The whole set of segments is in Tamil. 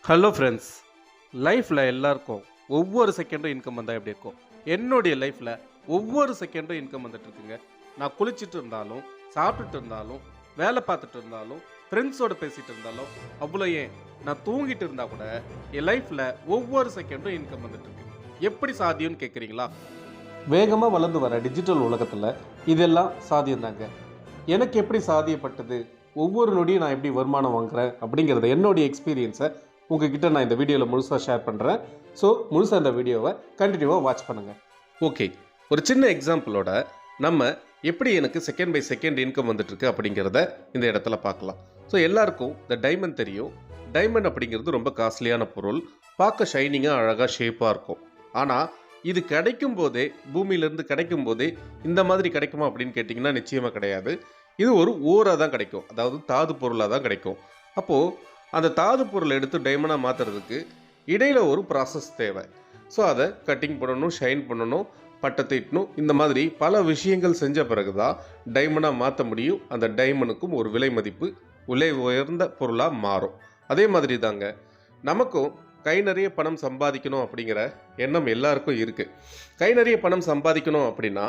ஹலோ ஃப்ரெண்ட்ஸ், லைஃப்பில் எல்லாருக்கும் ஒவ்வொரு செகண்டும் இன்கம் வந்தால் எப்படி இருக்கும்? என்னுடைய லைஃப்பில் ஒவ்வொரு செகண்டும் இன்கம் வந்துட்டு இருக்குங்க. நான் குளிச்சுட்டு இருந்தாலும், சாப்பிட்டுட்டு இருந்தாலும், வேலை பார்த்துட்டு இருந்தாலும், ஃப்ரெண்ட்ஸோடு பேசிகிட்டு இருந்தாலும், அவ்வளோ ஏன் நான் தூங்கிட்டு இருந்தால் கூட என் லைஃப்பில் ஒவ்வொரு செகண்டும் இன்கம் வந்துட்டு இருக்கு. எப்படி சாத்தியம்னு கேட்குறீங்களா? வேகமாக வளர்ந்து வர டிஜிட்டல் உலகத்தில் இதெல்லாம் சாத்தியம்தாங்க. எனக்கு எப்படி சாத்தியப்பட்டது, ஒவ்வொரு நொடியும் நான் எப்படி வருமானம் வாங்குறேன் அப்படிங்கிறத என்னுடைய எக்ஸ்பீரியன்ஸை உங்ககிட்ட நான் இந்த வீடியோவில் முழுசாக ஷேர் பண்ணுறேன். ஸோ முழுசாக இந்த வீடியோவை கண்டினியூவாக வாட்ச் பண்ணுங்கள். ஓகே, ஒரு சின்ன எக்ஸாம்பிளோட நம்ம எப்படி எனக்கு செகண்ட் பை செகண்ட் இன்கம் வந்துட்டுருக்கு அப்படிங்கிறத இந்த இடத்துல பார்க்கலாம். ஸோ எல்லாருக்கும் இந்த டைமண்ட் தெரியும். டைமண்ட் அப்படிங்கிறது ரொம்ப காஸ்ட்லியான பொருள். பார்க்க ஷைனிங்காக அழகாக ஷேப்பாக இருக்கும். ஆனால் இது கிடைக்கும் போதே, பூமியிலேருந்து கிடைக்கும் போதே இந்த மாதிரி கிடைக்குமா அப்படின்னு கேட்டிங்கன்னா நிச்சயமாக கிடையாது. இது ஒரு ஓராக தான் கிடைக்கும், அதாவது தாது பொருளாக தான் கிடைக்கும். அப்போது அந்த தாது பொருளை எடுத்து டைமண்டாக மாற்றுறதுக்கு இடையில் ஒரு ப்ராசஸ் தேவை. ஸோ அதை கட்டிங் பண்ணணும், ஷைன் பண்ணணும், பட்டை தீட்டணும், இந்த மாதிரி பல விஷயங்கள் செஞ்ச பிறகு தான் டைமண்டாக மாற்ற முடியும். அந்த டைமண்டுக்கும் ஒரு விலை மதிப்பு, விலை உயர்ந்த பொருளாக மாறும். அதே மாதிரி தாங்க நமக்கும் கை நிறைய பணம் சம்பாதிக்கணும் அப்படிங்கிற எண்ணம் எல்லாருக்கும் இருக்குது. கை நிறைய பணம் சம்பாதிக்கணும் அப்படின்னா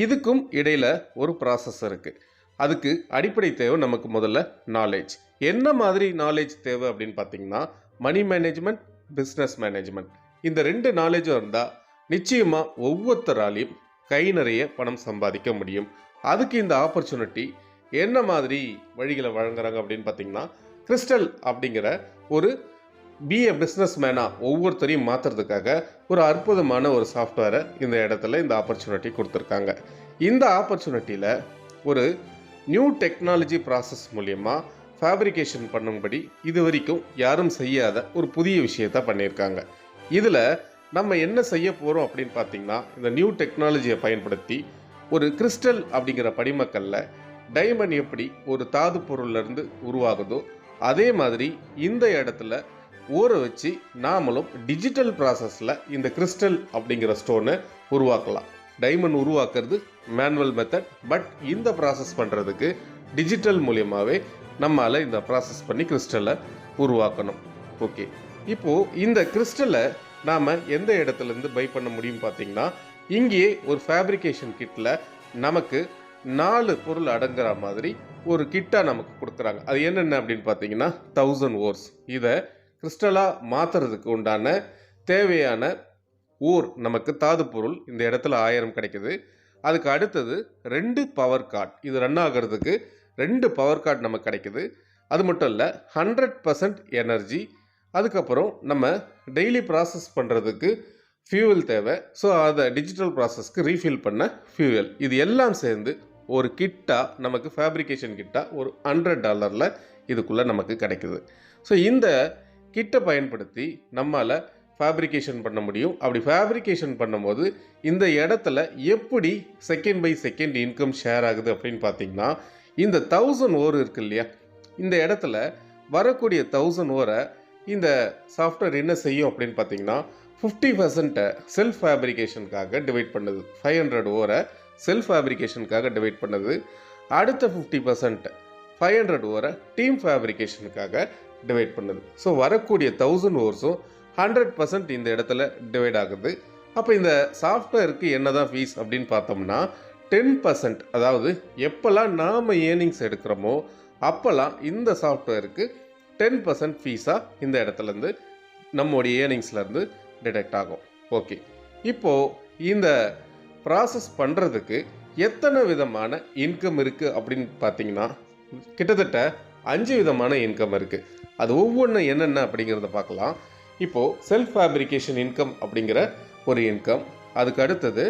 இதுக்கும் இடையில் ஒரு ப்ராசஸ் இருக்குது. அதுக்கு அடிப்படை தேவை நமக்கு முதல்ல நாலேஜ். என்ன மாதிரி நாலேஜ் தேவை அப்படின்னு பார்த்தீங்கன்னா, மணி மேனேஜ்மெண்ட், பிஸ்னஸ் மேனேஜ்மெண்ட், இந்த ரெண்டு நாலேஜும் இருந்தால் நிச்சயமாக ஒவ்வொருத்தராலையும் கை நிறைய பணம் சம்பாதிக்க முடியும். அதுக்கு இந்த ஆப்பர்ச்சுனிட்டி என்ன மாதிரி வழிகளை வழங்குறாங்க அப்படின்னு பார்த்தீங்கன்னா, கிறிஸ்டல் அப்படிங்கிற ஒரு பிஏ பிஸ்னஸ் மேனாக ஒவ்வொருத்தரையும் மாற்றுறதுக்காக ஒரு அற்புதமான ஒரு சாஃப்ட்வேரை இந்த இடத்துல இந்த ஆப்பர்ச்சுனிட்டி கொடுத்துருக்காங்க. இந்த ஆப்பர்ச்சுனிட்டியில் ஒரு நியூ டெக்னாலஜி ப்ராசஸ் மூலயமா ஃபேப்ரிகேஷன் பண்ணும்படி இது வரைக்கும் யாரும் செய்யாத ஒரு புதிய விஷயத்த பண்ணியிருக்காங்க. இதில் நம்ம என்ன செய்ய போகிறோம் அப்படின்னு பார்த்தீங்கன்னா, இந்த நியூ டெக்னாலஜியை பயன்படுத்தி ஒரு கிறிஸ்டல் அப்படிங்கிற படிமக்கல்ல டைமண்ட் எப்படி ஒரு தாது பொருள்லேருந்து உருவாகுதோ அதே மாதிரி இந்த இடத்துல ஊற வச்சு நாமளும் டிஜிட்டல் ப்ராசஸில் இந்த கிறிஸ்டல் அப்படிங்கிற ஸ்டோனை உருவாக்கலாம். டைமண்ட் உருவாக்குறது மேனுவல் மெத்தட், பட் இந்த ப்ராசஸ் பண்ணுறதுக்கு டிஜிட்டல் மூலியமாகவே நம்மளால் இந்த ப்ராசஸ் பண்ணி கிறிஸ்டலை உருவாக்கணும். ஓகே, இப்போது இந்த கிறிஸ்டலை நாம் எந்த இடத்துலேருந்து பை பண்ண முடியும் பார்த்தீங்கன்னா, இங்கேயே ஒரு ஃபேப்ரிகேஷன் கிட்டில் நமக்கு 4 பொருள் அடங்குற மாதிரி ஒரு கிட்டாக நமக்கு கொடுக்குறாங்க. அது என்னென்ன அப்படின்னு பார்த்தீங்கன்னா 1000 ஓர்ஸ். இதை கிறிஸ்டலாக மாற்றுறதுக்கு உண்டான தேவையான ஓர் நமக்கு தாது பொருள் இந்த இடத்துல 1000 கிடைக்குது. அதுக்கு அடுத்தது 2 பவர் கார்டு, இது ரன் ஆகிறதுக்கு 2 பவர் கார்டு நமக்கு கிடைக்குது. அது மட்டும் இல்லை, 100% எனர்ஜி. அதுக்கப்புறம் நம்ம டெய்லி ப்ராசஸ் பண்ணுறதுக்கு ஃபியூவல் தேவை. ஸோ அதை டிஜிட்டல் ப்ராசஸ்க்கு ரீஃபில் பண்ண ஃபியூவல், இது எல்லாம் சேர்ந்து ஒரு கிட்டாக நமக்கு ஃபேப்ரிகேஷன் கிட்டாக ஒரு $100 இதுக்குள்ளே நமக்கு கிடைக்குது. ஸோ இந்த கிட்டை பயன்படுத்தி நம்மளால் ஃபேப்ரிகேஷன் பண்ண முடியும். அப்படி ஃபேப்ரிகேஷன் பண்ணும்போது இந்த இடத்துல எப்படி second by second income share ஆகுது அப்படின்னு பார்த்தீங்கன்னா, இந்த 1000 ஓர் இருக்கு இல்லையா, இந்த இடத்துல வரக்கூடிய 1000 ஓரை இந்த சாஃப்ட்வேர் என்ன செய்யும் அப்படின்னு பார்த்தீங்கன்னா, 50% செல்ஃப் ஃபேப்ரிகேஷனுக்காக டிவைட் பண்ணுது. 500 ஓரை செல்ஃப் ஃபேப்ரிகேஷனுக்காக டிவைட் பண்ணுது. அடுத்த 50% 500 ஓரை டீம் ஃபேப்ரிகேஷனுக்காக டிவைட் பண்ணுது. ஸோ வரக்கூடிய 1000 ஓர்ஸும் 100% இந்த இடத்துல டிவைட் ஆகுது. அப்போ இந்த சாஃப்ட்வேருக்கு என்ன தான் ஃபீஸ் அப்படின்னு பார்த்தோம்னா 10%, அதாவது எப்போல்லாம் நாம் ஏர்னிங்ஸ் எடுக்கிறோமோ அப்போல்லாம் இந்த சாஃப்ட்வேருக்கு 10% ஃபீஸாக இந்த இடத்துலேருந்து நம்முடைய ஏர்னிங்ஸ்லேருந்து டிடெக்ட் ஆகும். ஓகே, இப்போது இந்த ப்ராசஸ் பண்ணுறதுக்கு எத்தனை விதமான இன்கம் இருக்குது அப்படின்னு பார்த்தீங்கன்னா, கிட்டத்தட்ட 5 விதமான இன்கம் இருக்குது. அது ஒவ்வொன்றும் என்னென்ன அப்படிங்கிறத பார்க்கலாம். இப்போது செல்ஃப் ஃபேப்ரிகேஷன் இன்கம் அப்படிங்கிற ஒரு இன்கம், அதுக்கு அடுத்தது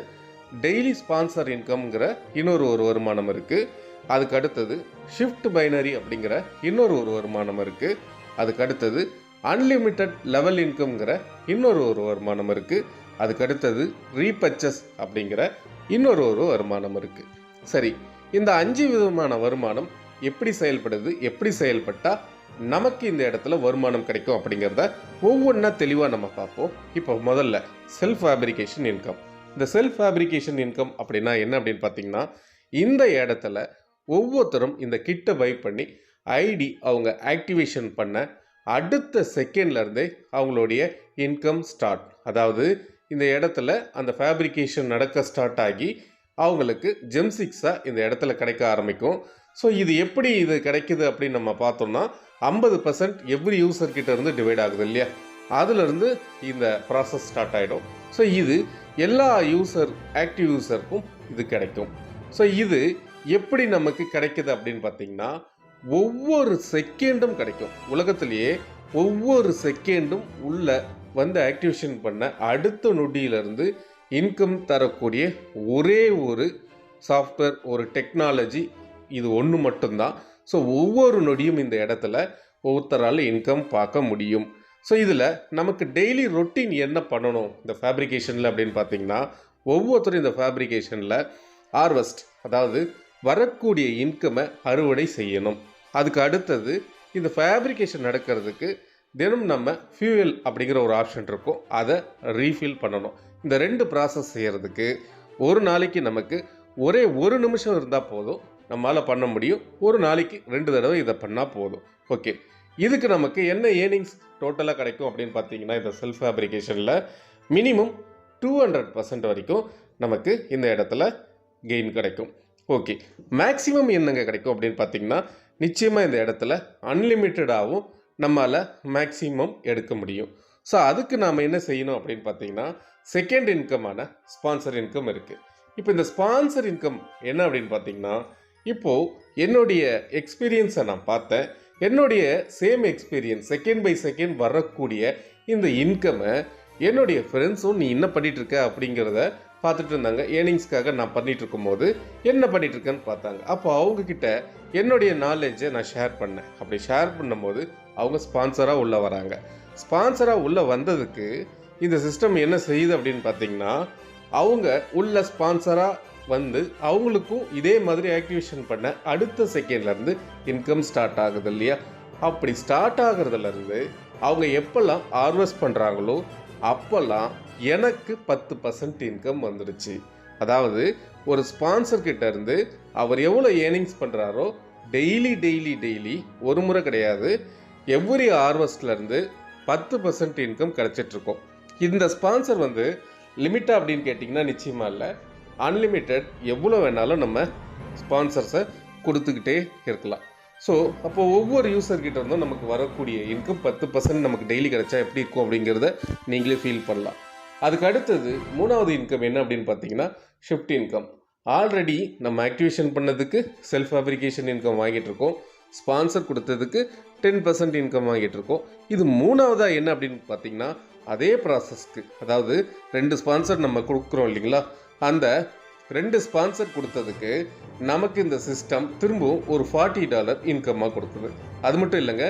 டெய்லி ஸ்பான்சர் இன்கம்ங்கிற இன்னொரு வருமானம் இருக்குது. அதுக்கு அடுத்தது ஷிஃப்ட் பைனரி அப்படிங்கிற இன்னொரு வருமானம் இருக்குது. அதுக்கு அடுத்தது அன்லிமிட்டெட் லெவல் இன்கம்ங்கிற இன்னொரு வருமானம் இருக்குது. அதுக்கு அடுத்தது ரீபர்ச்சஸ் அப்படிங்கிற இன்னொரு வருமானம் இருக்குது. சரி, இந்த 5 விதமான வருமானம் எப்படி செயல்படுது, எப்படி செயல்பட்டால் நமக்கு இந்த இடத்துல வருமானம் கிடைக்கும் அப்படிங்கிறத ஒவ்வொன்றா தெளிவாக நம்ம பார்ப்போம். இப்போ முதல்ல செல்ஃப் ஃபேப்ரிகேஷன் இன்கம். இந்த செல்ஃப் ஃபேப்ரிகேஷன் இன்கம் அப்படின்னா என்ன அப்படின்னு பார்த்தீங்கன்னா, இந்த இடத்துல ஒவ்வொருத்தரும் இந்த கிட்டை பை பண்ணி ஐடி அவங்க ஆக்டிவேஷன் பண்ண அடுத்த செகண்ட்லேருந்தே அவங்களுடைய இன்கம் ஸ்டார்ட். அதாவது இந்த இடத்துல அந்த ஃபேப்ரிகேஷன் நடக்க ஸ்டார்ட் ஆகி அவங்களுக்கு ஜெம்சிக்ஸாக இந்த இடத்துல கிடைக்க ஆரம்பிக்கும். ஸோ இது எப்படி இது கிடைக்குது அப்படின்னு நம்ம பார்த்தோம்னா 50% எவ்ரி யூசர்கிட்ட இருந்து டிவைட் ஆகுது இல்லையா, அதுலேருந்து இந்த ப்ராசஸ் ஸ்டார்ட் ஆகிடும். ஸோ இது எல்லா ஆக்டிவ் யூசருக்கும் இது கிடைக்கும். ஸோ இது எப்படி நமக்கு கிடைக்குது அப்படின்னு பார்த்தீங்கன்னா ஒவ்வொரு செகண்டும் கிடைக்கும். உலகத்திலேயே ஒவ்வொரு செகண்டும் உள்ள வந்து ஆக்டிவேஷன் பண்ண அடுத்த நொடியிலிருந்து இன்கம் தரக்கூடிய ஒரே ஒரு சாஃப்ட்வேர், ஒரு டெக்னாலஜி இது ஒன்று மட்டும்தான். ஸோ ஒவ்வொரு நொடியும் இந்த இடத்துல ஒவ்வொருத்தரால் இன்கம் பார்க்க முடியும். ஸோ இதில் நமக்கு டெய்லி ரொட்டீன் என்ன பண்ணணும் இந்த ஃபேப்ரிகேஷனில் அப்படின்னு பார்த்தீங்கன்னா, ஒவ்வொருத்தரும் இந்த ஃபேப்ரிகேஷனில் ஹார்வெஸ்ட், அதாவது வரக்கூடிய இன்கமை அறுவடை செய்யணும். அதுக்கு அடுத்தது இந்த ஃபேப்ரிகேஷன் நடக்கிறதுக்கு தினம் நம்ம ஃபியூயல் அப்படிங்கிற ஒரு ஆப்ஷன் இருக்கும், அதை ரீஃபில் பண்ணணும். இந்த 2 ப்ராசஸ் செய்கிறதுக்கு ஒரு நாளைக்கு நமக்கு ஒரே 1 நிமிஷம் இருந்தால் போதும், நம்மளால் பண்ண முடியும். ஒரு நாளைக்கு 2 தடவை இதை பண்ணால் போதும். ஓகே, இதுக்கு நமக்கு என்ன ஏர்னிங்ஸ் டோட்டலாக கிடைக்கும் அப்படின்னு பார்த்தீங்கன்னா, இந்த செல்ஃப் ஃபேப்ரிகேஷனில் மினிமம் 200% வரைக்கும் நமக்கு இந்த இடத்துல கெயின் கிடைக்கும். ஓகே, மேக்ஸிமம் என்னங்க கிடைக்கும் அப்படின்னு பார்த்தீங்கன்னா, நிச்சயமாக இந்த இடத்துல அன்லிமிட்டடாகவும் நம்மளால் மேக்ஸிமம் எடுக்க முடியும். ஸோ அதுக்கு நாம் என்ன செய்யணும் அப்படின்னு பார்த்தீங்கன்னா, செகண்ட் இன்கமான ஸ்பான்சர் இன்கம் இருக்குது. இப்போ இந்த ஸ்பான்சர் இன்கம் என்ன அப்படின்னு பார்த்தீங்கன்னா, இப்போது என்னுடைய எக்ஸ்பீரியன்ஸை நான் பார்த்தேன். என்னுடைய same experience second by second வரக்கூடிய இந்த இன்கம்மை என்னுடைய ஃப்ரெண்ட்ஸும் நீ என்ன பண்ணிகிட்ருக்க அப்படிங்கிறத பார்த்துட்டு இருந்தாங்க. ஏர்னிங்ஸ்க்காக நான் பண்ணிகிட்டு இருக்கும்போது என்ன பண்ணிகிட்ருக்கேன்னு பார்த்தாங்க. அப்போ அவங்கக்கிட்ட என்னுடைய நாலேஜை நான் ஷேர் பண்ணேன். அப்படி ஷேர் பண்ணும்போது அவங்க ஸ்பான்சராக உள்ளே வராங்க. ஸ்பான்சராக உள்ளே வந்ததுக்கு இந்த சிஸ்டம் என்ன செய்யுது அப்படின்னு பார்த்தீங்கன்னா, அவங்க உள்ள ஸ்பான்சராக வந்து அவங்களுக்கும் இதே மாதிரி ஆக்டிவேஷன் பண்ண அடுத்த செகண்ட்லேருந்து இன்கம் ஸ்டார்ட் ஆகுது இல்லையா. அப்படி ஸ்டார்ட் ஆகுறதுலேருந்து அவங்க எப்போல்லாம் ஹார்வெஸ்ட் பண்ணுறாங்களோ அப்போல்லாம் எனக்கு 10% இன்கம் வந்துடுச்சு. அதாவது ஒரு ஸ்பான்சர்கிட்ட இருந்து அவர் எவ்வளோ ஏர்னிங்ஸ் பண்ணுறாரோ டெய்லி ஒரு முறை கிடையாது, எவ்ரி ஹார்வெஸ்ட்லேருந்து 10% இன்கம் கிடச்சிட்ருக்கோம். இந்த ஸ்பான்சர் வந்து லிமிட்டாக அப்படின்னு கேட்டிங்கன்னா நிச்சயமாக இல்லை, அன்லிமிட்டெட். எவ்வளோ வேணாலும் நம்ம ஸ்பான்சர்ஸை கொடுத்துக்கிட்டே இருக்கலாம். ஸோ அப்போது ஒவ்வொரு யூசர்கிட்ட இருந்தும் நமக்கு வரக்கூடிய இன்கம் 10% நமக்கு டெய்லி கிடைச்சா எப்படி இருக்கும் அப்படிங்கிறத நீங்களே ஃபீல் பண்ணலாம். அதுக்கு அடுத்தது 3வது இன்கம் என்ன அப்படின்னு பார்த்தீங்கன்னா, ஷிஃப்ட் இன்கம். ஆல்ரெடி நம்ம ஆக்டிவேஷன் பண்ணதுக்கு செல்ஃப் ஃபேப்ரிகேஷன் இன்கம் வாங்கிட்டு இருக்கோம், ஸ்பான்சர் கொடுத்ததுக்கு 10% இன்கம் வாங்கிட்டு இருக்கோம். இது 3வதாக என்ன அப்படின்னு பார்த்தீங்கன்னா, அதே ப்ராசஸ்க்கு, அதாவது 2 ஸ்பான்சர் நம்ம கொடுக்குறோம் இல்லைங்களா, அந்த 2 ஸ்பான்சர் கொடுத்ததுக்கு நமக்கு இந்த சிஸ்டம் திரும்பவும் ஒரு $40 இன்கம்மாக கொடுக்குது. அது மட்டும் இல்லைங்க,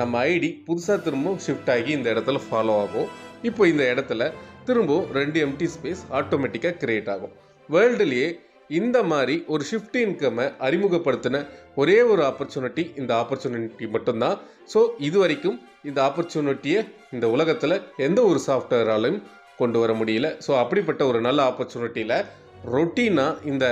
நம்ம ஐடி புதுசாக திரும்பவும் ஷிஃப்ட் ஆகி இந்த இடத்துல ஃபாலோ ஆகும். இப்போ இந்த இடத்துல திரும்பவும் 2 எம்டி ஸ்பேஸ் ஆட்டோமேட்டிக்காக கிரியேட் ஆகும். வேர்ல்டுலேயே இந்த மாதிரி ஒரு ஷிஃப்ட் இன்கம்மை அறிமுகப்படுத்தின ஒரே ஒரு ஆப்பர்ச்சுனிட்டி இந்த ஆப்பர்ச்சுனிட்டி மட்டும்தான். ஸோ இது வரைக்கும் இந்த ஆப்பர்ச்சுனிட்டியை இந்த உலகத்தில் எந்த ஒரு சாஃப்ட்வேராலையும் கொண்டு வர முடியல. ஸோ அப்படிப்பட்ட ஒரு நல்ல ஆப்பர்ச்சுனிட்டியில் ரொட்டீனாக இந்த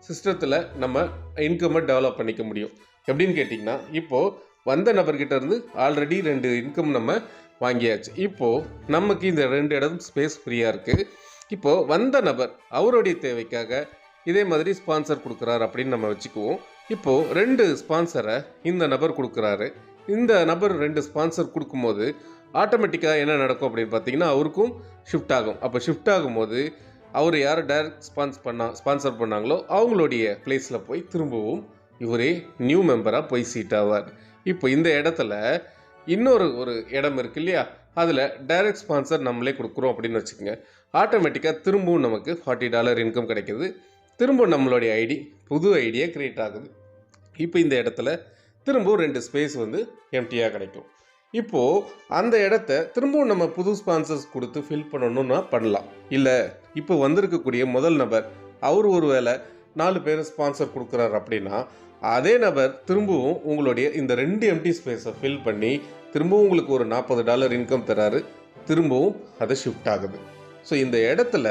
சிஸ்டத்தில் நம்ம இன்கம்மை டெவலப் பண்ணிக்க முடியும். எப்படின்னு கேட்டிங்கன்னா, இப்போது வந்த நபர்கிட்ட இருந்து ஆல்ரெடி 2 இன்கம் நம்ம வாங்கியாச்சு. இப்போது நமக்கு இந்த 2 இடம் ஸ்பேஸ் ஃப்ரீயாக இருக்குது. இப்போது வந்த நபர் அவருடைய தேவைக்காக இதே மாதிரி ஸ்பான்சர் கொடுக்குறாரு அப்படின்னு நம்ம வச்சுக்குவோம். இப்போது 2 ஸ்பான்சரை இந்த நபர் கொடுக்குறாரு. இந்த நபர் 2 ஸ்பான்சர் கொடுக்கும்போது ஆட்டோமேட்டிக்காக என்ன நடக்கும் அப்படின்னு பார்த்தீங்கன்னா, அவருக்கும் ஷிஃப்ட் ஆகும். அப்போ ஷிஃப்ட் ஆகும்போது அவர் யார் டைரக்ட் ஸ்பான்சர் பண்ணாங்களோ அவங்களுடைய பிளேஸில் போய் திரும்பவும் இவரே நியூ மெம்பராக போய் சீட் ஆவார். இப்போ இந்த இடத்துல இன்னொரு இடம் இருக்கு இல்லையா, அதில் டைரக்ட் ஸ்பான்சர் நம்மளே கொடுக்குறோம் அப்படின்னு வச்சுக்கோங்க. ஆட்டோமேட்டிக்காக திரும்பவும் நமக்கு $40 இன்கம் கிடைக்கிது. திரும்பவும் நம்மளுடைய ஐடி புது ஐடியா க்ரியேட் ஆகுது. இப்போ இந்த இடத்துல திரும்பவும் 2 ஸ்பேஸ் வந்து எம்டியாக கிடைக்கும். இப்போது அந்த இடத்த திரும்பவும் நம்ம புது ஸ்பான்சர்ஸ் கொடுத்து ஃபில் பண்ணணும்னா பண்ணலாம். இல்லை இப்போ வந்திருக்கக்கூடிய முதல் நபர் அவர் ஒரு வேளை 4 பேர் ஸ்பான்சர் கொடுக்குறாரு அப்படின்னா, அதே நபர் திரும்பவும் உங்களுடைய இந்த 2 எம்டி ஸ்பேஸை ஃபில் பண்ணி திரும்பவும் உங்களுக்கு ஒரு $40 இன்கம் தராரு. திரும்பவும் அது ஷிஃப்ட் ஆகுது. ஸோ இந்த இடத்துல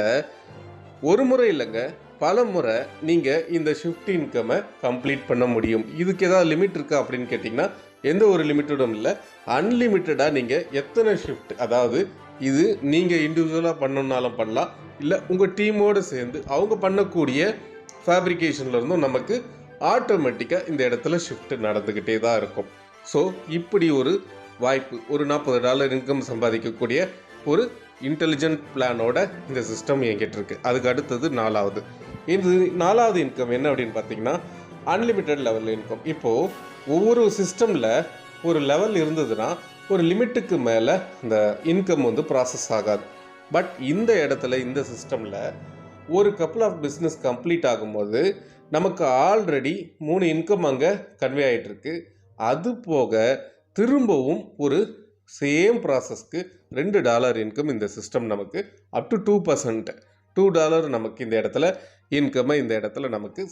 ஒரு முறை இல்லைங்க, பல முறை நீங்கள் இந்த ஷிஃப்ட் இன்கம்மை கம்ப்ளீட் பண்ண முடியும். இதுக்கு ஏதாவது லிமிட் இருக்கா அப்படின்னு கேட்டிங்கன்னா எந்த ஒரு லிமிட்டடும் இல்லை. அன்லிமிட்டடாக நீங்கள் எத்தனை ஷிஃப்ட், அதாவது இது நீங்கள் இண்டிவிஜுவலாக பண்ணணுன்னாலும் பண்ணலாம், இல்லை உங்கள் டீமோடு சேர்ந்து அவங்க பண்ணக்கூடிய ஃபேப்ரிகேஷனில் இருந்தும் நமக்கு ஆட்டோமேட்டிக்காக இந்த இடத்துல ஷிஃப்ட் நடந்துக்கிட்டே தான் இருக்கும். ஸோ இப்படி ஒரு வாய்ப்பு, ஒரு $40 இன்கம் சம்பாதிக்கக்கூடிய ஒரு இன்டெலிஜென்ட் பிளானோட இந்த சிஸ்டம் இயங்கிட்டு இருக்கு. அதுக்கு அடுத்தது 4வது. இது 4வது இன்கம் என்ன அப்படின்னு பார்த்தீங்கன்னா அன்லிமிட்டெட் லெவல் இன்கம். இப்போது ஒவ்வொரு சிஸ்டமில் ஒரு லெவல் இருந்ததுன்னா ஒரு லிமிட்டுக்கு மேலே இந்த இன்கம் வந்து ப்ராசஸ் ஆகாது. பட் இந்த இடத்துல இந்த சிஸ்டமில் ஒரு கப்புள் ஆஃப் பிஸ்னஸ் கம்ப்ளீட் ஆகும்போது நமக்கு ஆல்ரெடி 3 இன்கம் அங்கே கன்வே ஆகிட்டுருக்கு. அது போக திரும்பவும் ஒரு சேம் ப்ராசஸ்க்கு $2 இன்கம் இந்த சிஸ்டம் நமக்கு அப் டு 2%, $2 நமக்கு இந்த இடத்துல இன்கம்மை இந்த இடத்துல நமக்கு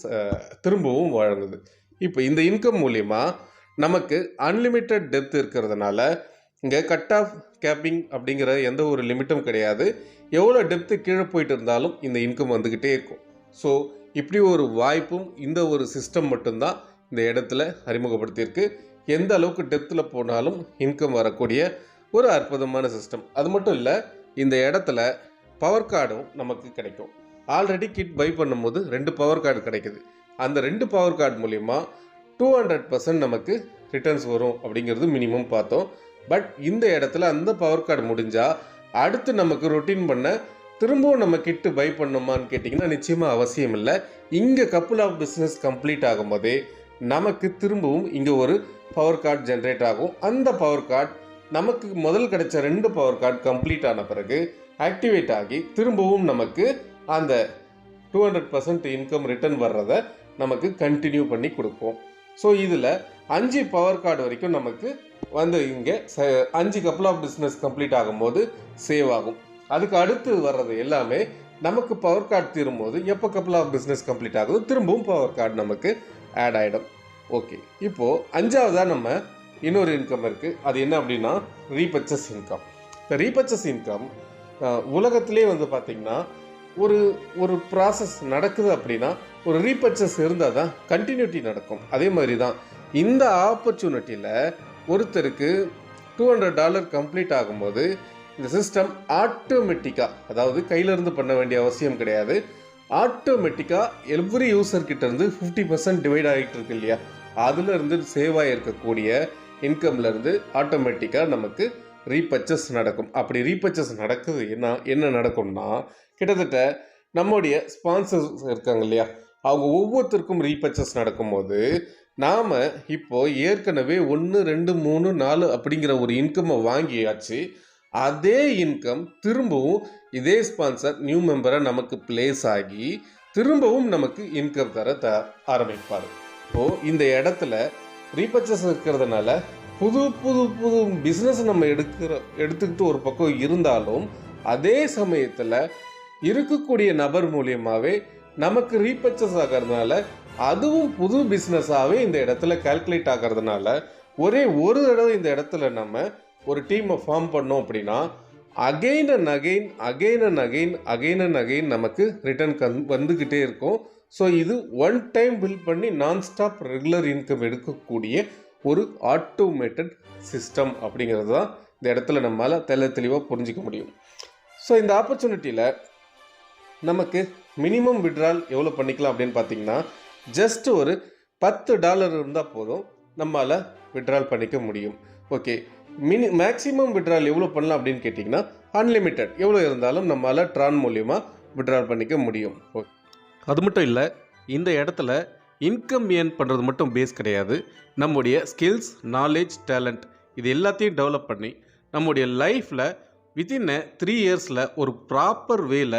திரும்பவும் வழங்குது. இப்போ இந்த இன்கம் மூலிமா நமக்கு அன்லிமிட்டெட் டெப்த் இருக்கிறதுனால இங்கே கட் ஆஃப் கேப்பிங் அப்படிங்கிற எந்த ஒரு லிமிட்டும் கிடையாது. எவ்வளோ டெப்த்து கீழே போயிட்டு இருந்தாலும் இந்த இன்கம் வந்துக்கிட்டே இருக்கும். ஸோ இப்படி ஒரு வாய்ப்பும் இந்த ஒரு சிஸ்டம் மட்டும்தான் இந்த இடத்துல அறிமுகப்படுத்தியிருக்கு. எந்த அளவுக்கு டெப்த்தில் போனாலும் இன்கம் வரக்கூடிய ஒரு அற்புதமான சிஸ்டம். அது மட்டும் இல்லை, இந்த இடத்துல பவர் கார்டும் நமக்கு கிடைக்கும். ஆல்ரெடி கிட் பை பண்ணும்போது 2 பவர் கார்டு கிடைக்குது. அந்த 2 பவர் கார்டு மூலிமா 200% நமக்கு ரிட்டர்ன்ஸ் வரும் அப்படிங்கிறது மினிமம் பார்த்தோம். பட் இந்த இடத்துல அந்த பவர் கார்டு முடிஞ்சால் அடுத்து நமக்கு ரொட்டீன் பண்ண திரும்பவும் நம்ம கிட்டு பை பண்ணோமான்னு கேட்டிங்கன்னா நிச்சயமாக அவசியம் இல்லை. இங்கே கப்புள் ஆஃப் பிஸ்னஸ் கம்ப்ளீட் ஆகும்போதே நமக்கு திரும்பவும் இங்கே ஒரு பவர் கார்டு ஜென்ரேட் ஆகும். அந்த பவர் கார்டு நமக்கு முதல் கிடைச்ச 2 பவர் கார்டு கம்ப்ளீட் ஆன பிறகு ஆக்டிவேட் ஆகி திரும்பவும் நமக்கு அந்த 200% இன்கம் ரிட்டர்ன் வர்றதை நமக்கு கண்டினியூ பண்ணி கொடுப்போம். ஸோ இதில் 5 பவர் கார்டு வரைக்கும் நமக்கு வந்து இங்கே 5 கப்புள் ஆஃப் பிஸ்னஸ் கம்ப்ளீட் ஆகும்போது சேவ் ஆகும். அதுக்கு அடுத்து வர்றது எல்லாமே நமக்கு பவர் கார்டு தீரும்போது எப்போ கப்புள் ஆஃப் பிஸ்னஸ் கம்ப்ளீட் ஆகுது திரும்பவும் பவர் கார்டு நமக்கு ஆட் ஆகிடும். ஓகே, இப்போது 5வதாக நம்ம இன்னொரு இன்கம் இருக்குது. அது என்ன அப்படின்னா ரீபர்ச்சேஸ் இன்கம். இந்த ரீபர்ச்சேஸ் இன்கம் உலகத்திலே வந்து பார்த்திங்கன்னா ஒரு ப்ராசஸ் நடக்குது அப்படின்னா ஒரு ரீபர்ச்சேஸ் இருந்தால் தான் கண்டினியூட்டி நடக்கும். அதே மாதிரி தான் இந்த ஆப்பர்ச்சுனிட்டியில் ஒருத்தருக்கு $200 கம்ப்ளீட் ஆகும்போது இந்த சிஸ்டம் ஆட்டோமேட்டிக்காக, அதாவது கையிலேருந்து பண்ண வேண்டிய அவசியம் கிடையாது, ஆட்டோமேட்டிக்காக எவ்ரி யூசர்கிட்ட இருந்து 50% டிவைட் ஆகிட்டு இருக்கு இல்லையா, அதுலேருந்து சேவ் ஆகிருக்கக்கூடிய இன்கம்லேருந்து ஆட்டோமேட்டிக்காக நமக்கு ரீபர்ச்சேஸ் நடக்கும். அப்படி ரீபர்ச்சேஸ் நடக்குது என்ன நடக்கும்னா கிட்டத்தட்ட நம்முடைய ஸ்பான்சர்ஸ் இருக்காங்க இல்லையா, அவங்க ஒவ்வொருத்தருக்கும் ரீபர்ச்சேஸ் நடக்கும்போது நாம் இப்போது ஏற்கனவே 1, 2, 3, 4 அப்படிங்கிற ஒரு இன்கம்மை வாங்கியாச்சு. அதே இன்கம் திரும்பவும் இதே ஸ்பான்சர் நியூ மெம்பரை நமக்கு பிளேஸ் ஆகி திரும்பவும் நமக்கு இன்கம் தர ஆரம்பிப்பார். இப்போது இந்த இடத்துல ரீபர்ச்சேஸ் இருக்கிறதுனால புது புது புது பிஸ்னஸ் நம்ம எடுத்துக்கிட்டு ஒரு பக்கம் இருந்தாலும் அதே சமயத்தில் இருக்கக்கூடிய நபர் மூலியமாகவே நமக்கு ரீபர்ச்சேஸ் ஆகிறதுனால அதுவும் புது பிஸ்னஸாகவே இந்த இடத்துல கால்குலேட் ஆகிறதுனால ஒரே ஒரு தடவை இந்த இடத்துல நம்ம ஒரு டீமை ஃபார்ம் பண்ணோம் அப்படின்னா அகெயின் அண்ட் அகெயின் நமக்கு ரிட்டர்ன் வந்துக்கிட்டே இருக்கும். ஸோ இது ஒன் டைம் பில் பண்ணி நான்ஸ்டாப் ரெகுலர் இன்கம் எடுக்கக்கூடிய ஒரு ஆட்டோமேட்டட் சிஸ்டம் அப்படிங்கிறது தான் இந்த இடத்துல நம்மளால் தெளிவாக புரிஞ்சிக்க முடியும். ஸோ இந்த ஆப்பர்ச்சுனிட்டியில் நமக்கு மினிமம் விட்ரால் எவ்வளோ பண்ணிக்கலாம் அப்படின்னு பார்த்தீங்கன்னா ஜஸ்ட் ஒரு $10 இருந்தால் போதும் நம்மளால் விட்ரால் பண்ணிக்க முடியும். ஓகே, மேக்ஸிமம் விட்ரால் எவ்வளோ பண்ணலாம் அப்படின்னு கேட்டிங்கன்னா அன்லிமிட்டெட் எவ்வளோ இருந்தாலும் நம்மளால் ட்ரான் மூலியமாக விட்ரால் பண்ணிக்க முடியும். ஓகே, அது மட்டும் இல்லை, இந்த இடத்துல இன்கம் ஏர்ன் பண்ணுறது மட்டும் பேஸ் கிடையாது. நம்முடைய ஸ்கில்ஸ், நாலேஜ், டேலண்ட் இது எல்லாத்தையும் டெவலப் பண்ணி நம்முடைய லைஃப்பில் வித்தின் 3 இயர்ஸில் ஒரு ப்ராப்பர் வேல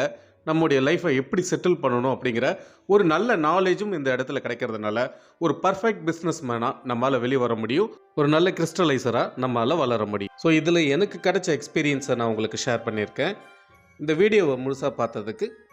நம்முடைய லைஃப்பை எப்படி செட்டில் பண்ணணும் அப்படிங்கிற ஒரு நல்ல நாலேஜும் இந்த இடத்துல கிடைக்கிறதுனால ஒரு பர்ஃபெக்ட் பிஸ்னஸ் மேனாக நம்மளால் வெளியே வர முடியும். ஒரு நல்ல கிறிஸ்டலைசராக நம்மளால் வளர முடியும். ஸோ இதில் எனக்கு கிடைச்ச எக்ஸ்பீரியன்ஸை நான் உங்களுக்கு ஷேர் பண்ணியிருக்கேன். இந்த வீடியோவை முழுசாக பார்த்ததுக்கு